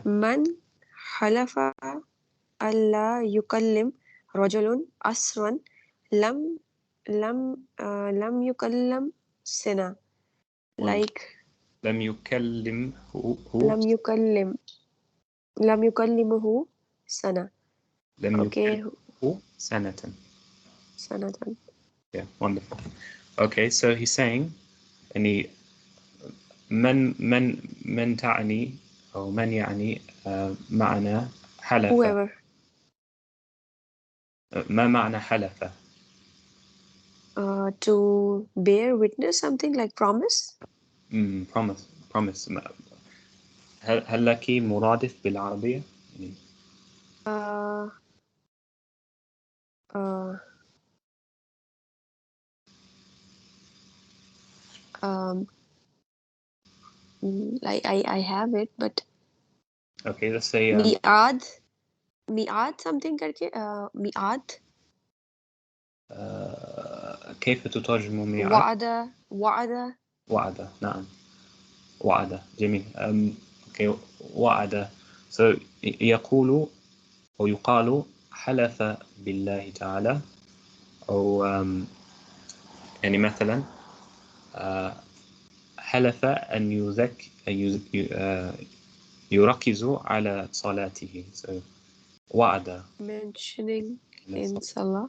من حلف ألا يكلم رجل أسرا لم لم يكلم سنة. Wonderful. Like لم يكلم لم يكلمه سنة. لم Okay, يكلمه سنة. سنة. Yeah, wonderful. Okay, so he's saying, يعني من تعني أو من يعني معنى حلف. Whoever. ما معنى حلف؟ To bear witness, something like promise. promise. هل لك مرادف بالعربية؟ يعني Uh, uh, um, like I have it, but okay, let's say मियाद something करके मियाद كيف تترجم ميعاد؟ وعد وعد. نعم، وعد. جميل. okay. وعد. so يقول أو يقال حلف بالله تعالى، أو يعني مثلا حلف أن يركز على صلاته. so وعد. mentioning in Salah.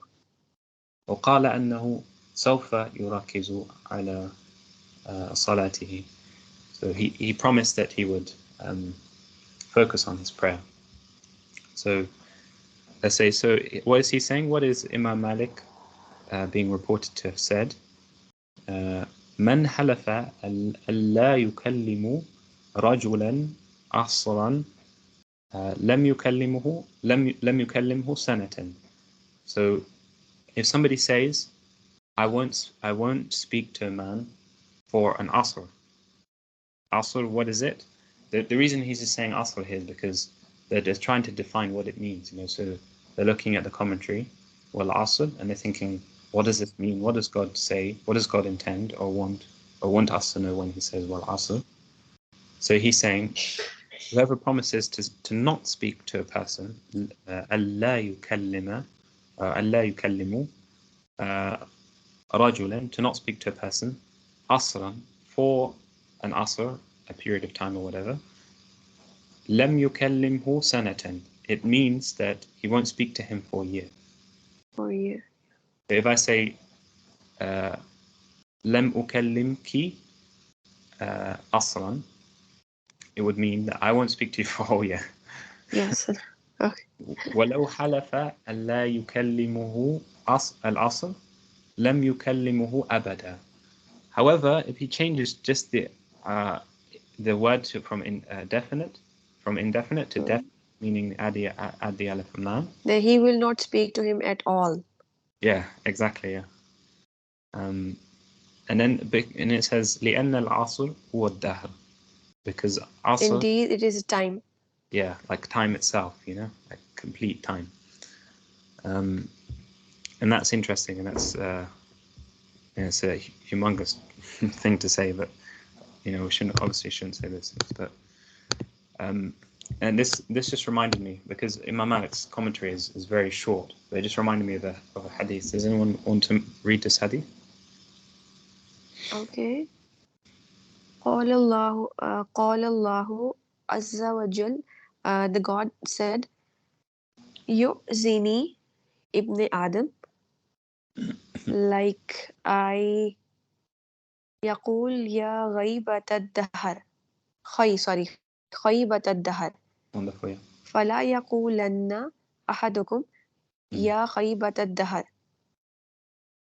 وقال أنه سوف يركز على صلاته. So he promised that he would focus on his prayer. So let's say, so what is he saying? What is Imam Malik being reported to have said? من حلف ألا يكلم رجلا عصرا لم يكلمه سنة. So if somebody says, I won't speak to a man for an asr. Asr, what is it? The reason he's just saying asr here is because they're just trying to define what it means. So they're looking at the commentary, wal asr, and they're thinking, what does this mean? What does God say? What does God intend or want us to know when he says wal asr? So he's saying, whoever promises to not speak to a person, ألا يكلم ألا يكلم رجلا, to not speak to a person, asran, for an asr, a period of time or whatever, لم يكلمه سنة, it means that he won't speak to him for a year. For a year. So if I say لم أكلمك asran, it would mean that I won't speak to you for a whole year. Yes. Okay. ولو حلف ألا يكلمه العصر لم يكلمه أبدا. However, if he changes just the word from indefinite to definite, meaning add the alif and lam. Then he will not speak to him at all. Yeah, exactly. Yeah. And it says لأن العصر هو الدهر, because asr. Indeed, it is time. Yeah, like time itself, like complete time. And that's interesting, and that's it's a humongous thing to say, but we shouldn't say this, but and this just reminded me, because Imam Malik's commentary is very short. It just reminded me of a hadith. Does anyone want to read this hadith? Okay. قال الله عز وجل, the God said, يؤذيني ابن آدم, like I يقول يا غيبة الدهر خيبة الدهر. Wonderful, yeah. فلا يقولن أحدكم يا خيبة الدهر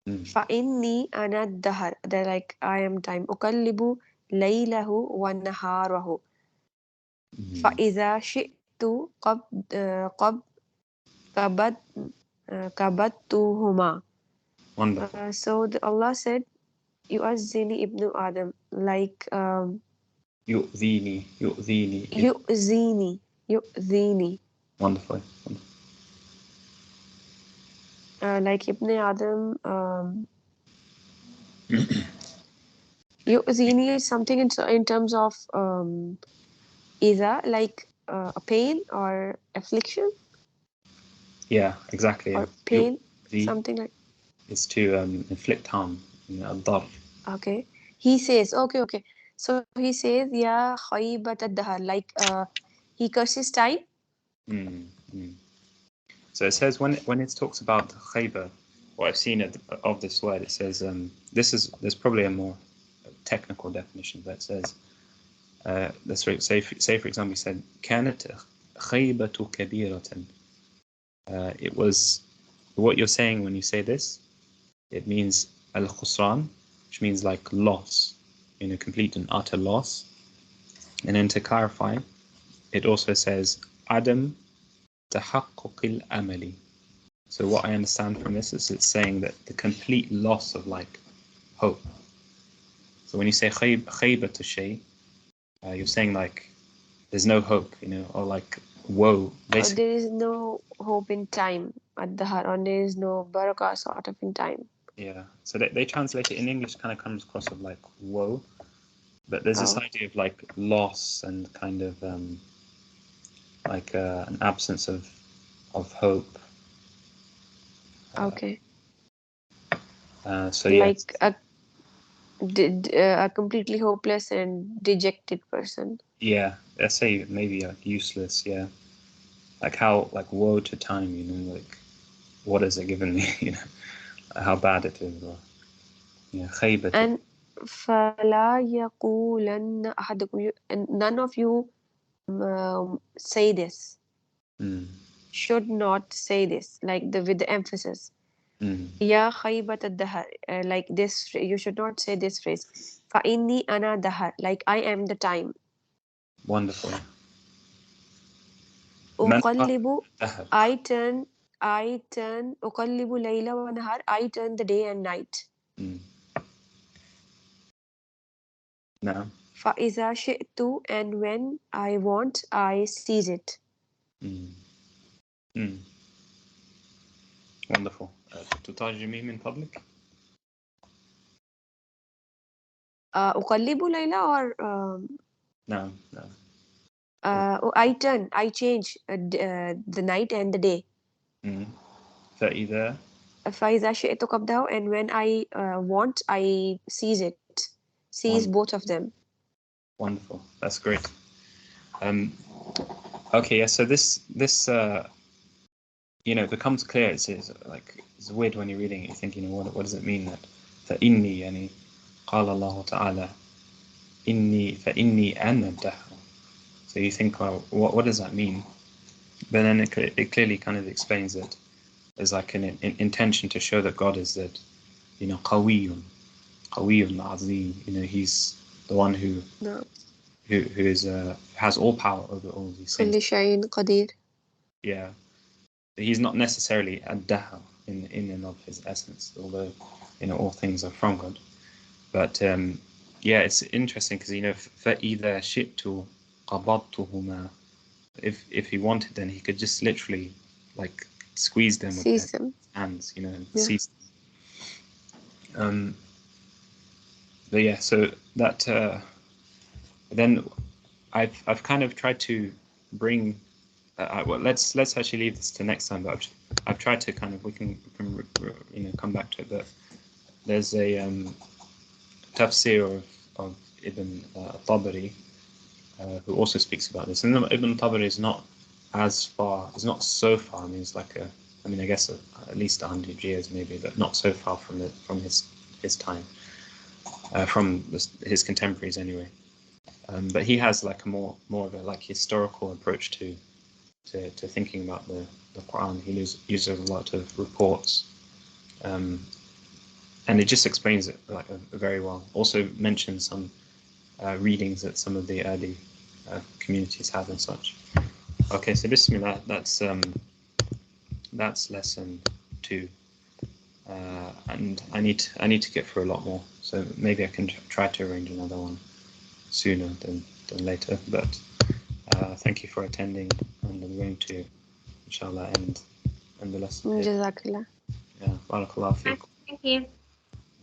فإني أنا الدهر. They're like, I am time. أقلب ليله ونهاره فإذا شئت قبضتهما. Wonderful. So Allah said, يؤذيني ابن آدم, like يؤذيني. يؤذيني. Wonderful. Like Ibn Adam, يؤذيني is something in terms of إذا, like a pain or affliction Yeah, exactly. or pain, The something like. is to inflict harm. Ad-dar. Okay. He says, okay. So he says, Ya khaybat ad-dahar, like he curses time. Mm, mm. So it says when it talks about khayba, what I've seen of this word, it says there's probably a more technical definition, but it says say for example, he said كانت خيبة كبيرة. It was what you're saying when you say this. It means al-khusran, which means like loss, complete and utter loss. And then to clarify, it also says Adam tahaqquk al-amali. So what I understand from this is it's saying that the complete loss of like hope. So when you say khaybat shay, you're saying like there's no hope, or like woe. Basically, There is no hope in time at dahar, or there is no barakah sort of in time. yeah. So they translate it in English, kind of comes across of like woe, but there's this idea of like loss and kind of like an absence of hope. Okay. So yeah, Like a completely hopeless and dejected person. yeah. Let's say maybe useless. Yeah, like how like woe to time. Like what has it given me? How bad it is. Or, yeah, خيبة. And فَلَا يَقُولَنَّ أَحَدُكُمْ, and none of you say this. Mm, Should not say this, like with the emphasis. mm. Ya khaybat ad-dahar, like this, you should not say this phrase. فَإِنِّي أَنَا dahar, like I am the time. Wonderful. من أُقَلِّبُ, الدهر. I turn أُقَلِّبُ لَيْلَ وَنَهَارَ, I turn the day and night. Mm. نعم. فَإِذَا شِئْتُ, and when I want, I seize it. Mm. Mm. Wonderful. تترجمي من فضلك؟ أُقَلِّبُ لَيْلَ, or نعم نعم. I change the night and the day. Mm. فإذا فَإِذَا شِئْتُ قَبْضَهُ, and when I want, I seize it. Seize Wonderful. both of them. Wonderful. That's great. Okay, yeah. So this becomes clear. It's like it's weird when you're reading it. You think, what does it mean that فإني يعني قال الله تعالى فإني أنا الدهر. So you think, well, what does that mean? But then it clearly kind of explains it as like an intention to show that God is that, قوي عظيم. He's the one who نعم. is has all power over all these things. كل شيء قدير. Yeah, he's not necessarily a dahr in and of his essence, although all things are from God. But yeah, it's interesting because فإذا شئت قبضتهما. If he wanted, then he could just literally like squeeze them with Seize his them. hands, and Yeah. seize them. But yeah, so that then I've kind of tried to bring. Well, let's actually leave this to next time. But I've tried to kind of we can come back to it. But there's a tafsir of Ibn Tabari who also speaks about this. And Ibn Tabari is not it's not so far. I mean, it's like I guess at least 100 years maybe, but not so far from his time, from his contemporaries anyway. But he has like a more of a like historical approach to thinking about the Quran. He uses a lot of reports, and it just explains it like very well. Also mentions some readings that some of the early communities had and such. Okay, so Bismillah, that's lesson 2, and I need to get through a lot more. So maybe I can try to arrange another one sooner than later. But thank you for attending, and I'm going to, inshallah, end the lesson here. Jazakallah. Yeah, barakallah feekum. Thank you.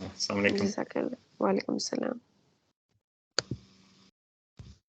Assalamu alaikum. Jazakallah. Wa alaikum salam.